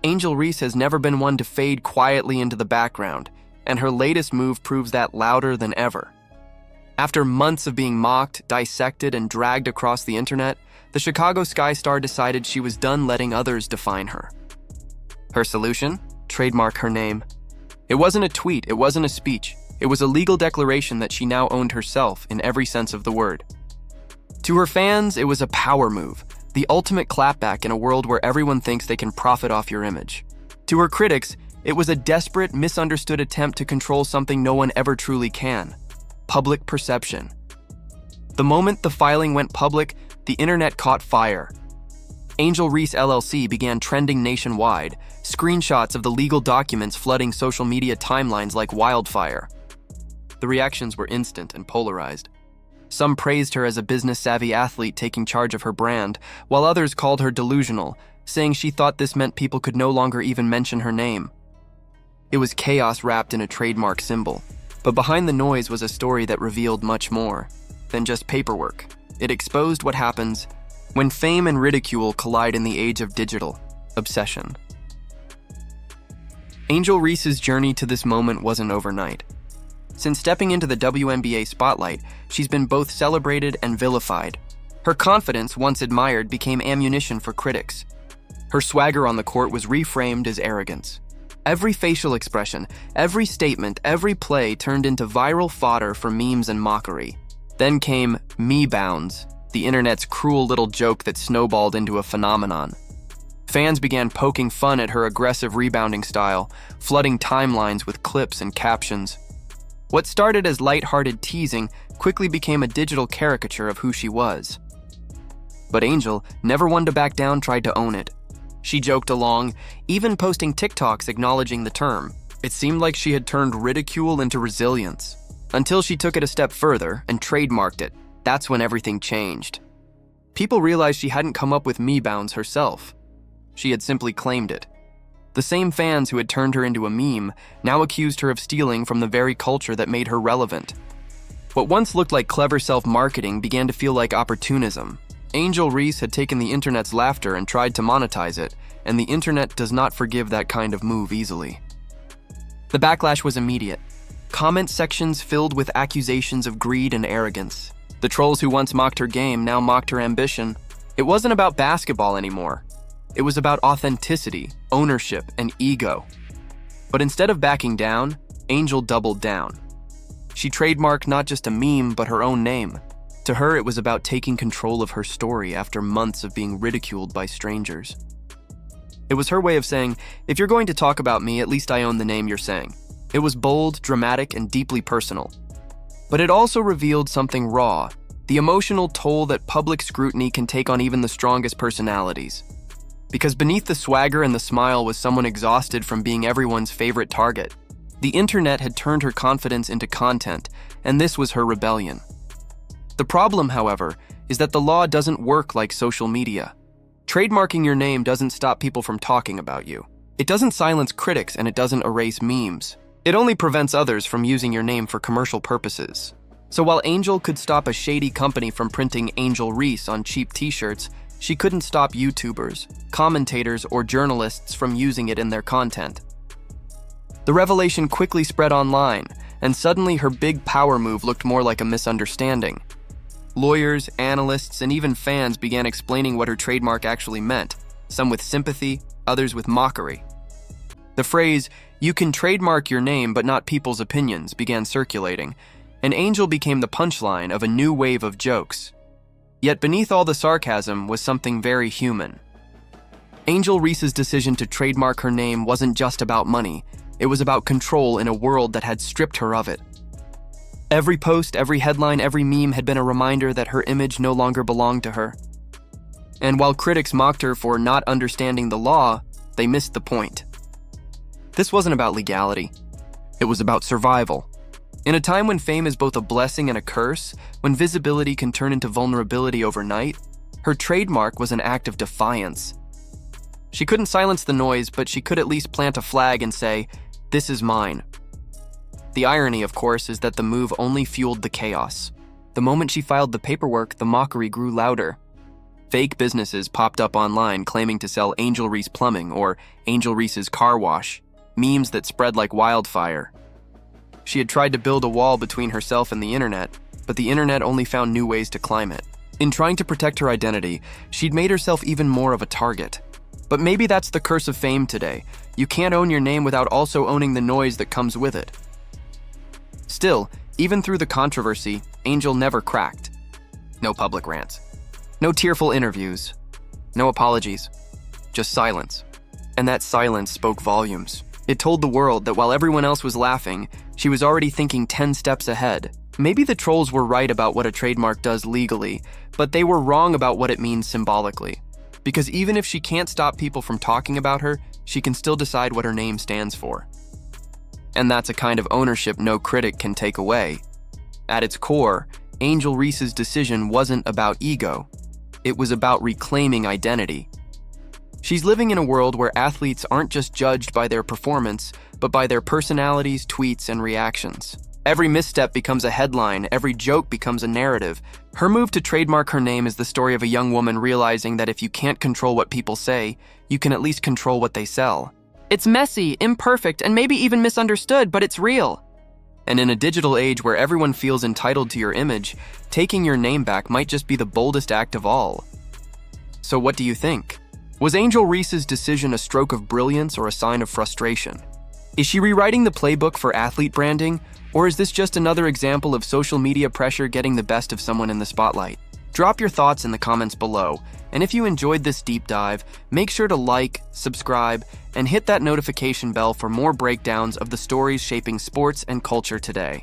Angel Reese has never been one to fade quietly into the background, and her latest move proves that louder than ever. After months of being mocked, dissected, and dragged across the internet, the Chicago Sky Star decided she was done letting others define her. Her solution? Trademark her name. It wasn't a tweet, it wasn't a speech. It was a legal declaration that she now owned herself in every sense of the word. To her fans, it was a power move, the ultimate clapback in a world where everyone thinks they can profit off your image. To her critics, it was a desperate, misunderstood attempt to control something no one ever truly can: public perception. The moment the filing went public, the internet caught fire. Angel Reese LLC began trending nationwide, screenshots of the legal documents flooding social media timelines like wildfire. The reactions were instant and polarized. Some praised her as a business-savvy athlete taking charge of her brand, while others called her delusional, saying she thought this meant people could no longer even mention her name. It was chaos wrapped in a trademark symbol, but behind the noise was a story that revealed much more than just paperwork. It exposed what happens when fame and ridicule collide in the age of digital obsession. Angel Reese's journey to this moment wasn't overnight. Since stepping into the WNBA spotlight, she's been both celebrated and vilified. Her confidence, once admired, became ammunition for critics. Her swagger on the court was reframed as arrogance. Every facial expression, every statement, every play turned into viral fodder for memes and mockery. Then came Me Bounds, the internet's cruel little joke that snowballed into a phenomenon. Fans began poking fun at her aggressive rebounding style, flooding timelines with clips and captions. What started as lighthearted teasing quickly became a digital caricature of who she was. But Angel, never one to back down, tried to own it. She joked along, even posting TikToks acknowledging the term. It seemed like she had turned ridicule into resilience. Until she took it a step further and trademarked it. That's when everything changed. People realized she hadn't come up with Me Bounds herself. She had simply claimed it. The same fans who had turned her into a meme now accused her of stealing from the very culture that made her relevant. What once looked like clever self-marketing began to feel like opportunism. Angel Reese had taken the internet's laughter and tried to monetize it, and the internet does not forgive that kind of move easily. The backlash was immediate. Comment sections filled with accusations of greed and arrogance. The trolls who once mocked her game now mocked her ambition. It wasn't about basketball anymore. It was about authenticity, ownership, and ego. But instead of backing down, Angel doubled down. She trademarked not just a meme, but her own name. To her, it was about taking control of her story after months of being ridiculed by strangers. It was her way of saying, if you're going to talk about me, at least I own the name you're saying. It was bold, dramatic, and deeply personal. But it also revealed something raw, the emotional toll that public scrutiny can take on even the strongest personalities. Because beneath the swagger and the smile was someone exhausted from being everyone's favorite target. The internet had turned her confidence into content, and this was her rebellion. The problem, however, is that the law doesn't work like social media. Trademarking your name doesn't stop people from talking about you. It doesn't silence critics, and it doesn't erase memes. It only prevents others from using your name for commercial purposes. So while Angel could stop a shady company from printing Angel Reese on cheap t-shirts, she couldn't stop YouTubers, commentators, or journalists from using it in their content. The revelation quickly spread online, and suddenly her big power move looked more like a misunderstanding. Lawyers, analysts, and even fans began explaining what her trademark actually meant, some with sympathy, others with mockery. The phrase, "You can trademark your name but not people's opinions," began circulating, and Angel became the punchline of a new wave of jokes. Yet beneath all the sarcasm was something very human. Angel Reese's decision to trademark her name wasn't just about money. It was about control in a world that had stripped her of it. Every post, every headline, every meme had been a reminder that her image no longer belonged to her. And while critics mocked her for not understanding the law, they missed the point. This wasn't about legality. It was about survival. In a time when fame is both a blessing and a curse, when visibility can turn into vulnerability overnight, her trademark was an act of defiance. She couldn't silence the noise, but she could at least plant a flag and say, "This is mine." The irony, of course, is that the move only fueled the chaos. The moment she filed the paperwork, the mockery grew louder. Fake businesses popped up online claiming to sell Angel Reese Plumbing or Angel Reese's Car Wash, memes that spread like wildfire. She had tried to build a wall between herself and the internet, but the internet only found new ways to climb it. In trying to protect her identity, she'd made herself even more of a target. But maybe that's the curse of fame today. You can't own your name without also owning the noise that comes with it. Still, even through the controversy, Angel never cracked. No public rants. No tearful interviews. No apologies. Just silence. And that silence spoke volumes. It told the world that while everyone else was laughing, she was already thinking 10 steps ahead. Maybe the trolls were right about what a trademark does legally, but they were wrong about what it means symbolically. Because even if she can't stop people from talking about her, she can still decide what her name stands for. And that's a kind of ownership no critic can take away. At its core, Angel Reese's decision wasn't about ego. It was about reclaiming identity. She's living in a world where athletes aren't just judged by their performance, but by their personalities, tweets, and reactions. Every misstep becomes a headline, every joke becomes a narrative. Her move to trademark her name is the story of a young woman realizing that if you can't control what people say, you can at least control what they sell. It's messy, imperfect, and maybe even misunderstood, but it's real. And in a digital age where everyone feels entitled to your image, taking your name back might just be the boldest act of all. So what do you think? Was Angel Reese's decision a stroke of brilliance or a sign of frustration? Is she rewriting the playbook for athlete branding, or is this just another example of social media pressure getting the best of someone in the spotlight? Drop your thoughts in the comments below, and if you enjoyed this deep dive, make sure to like, subscribe, and hit that notification bell for more breakdowns of the stories shaping sports and culture today.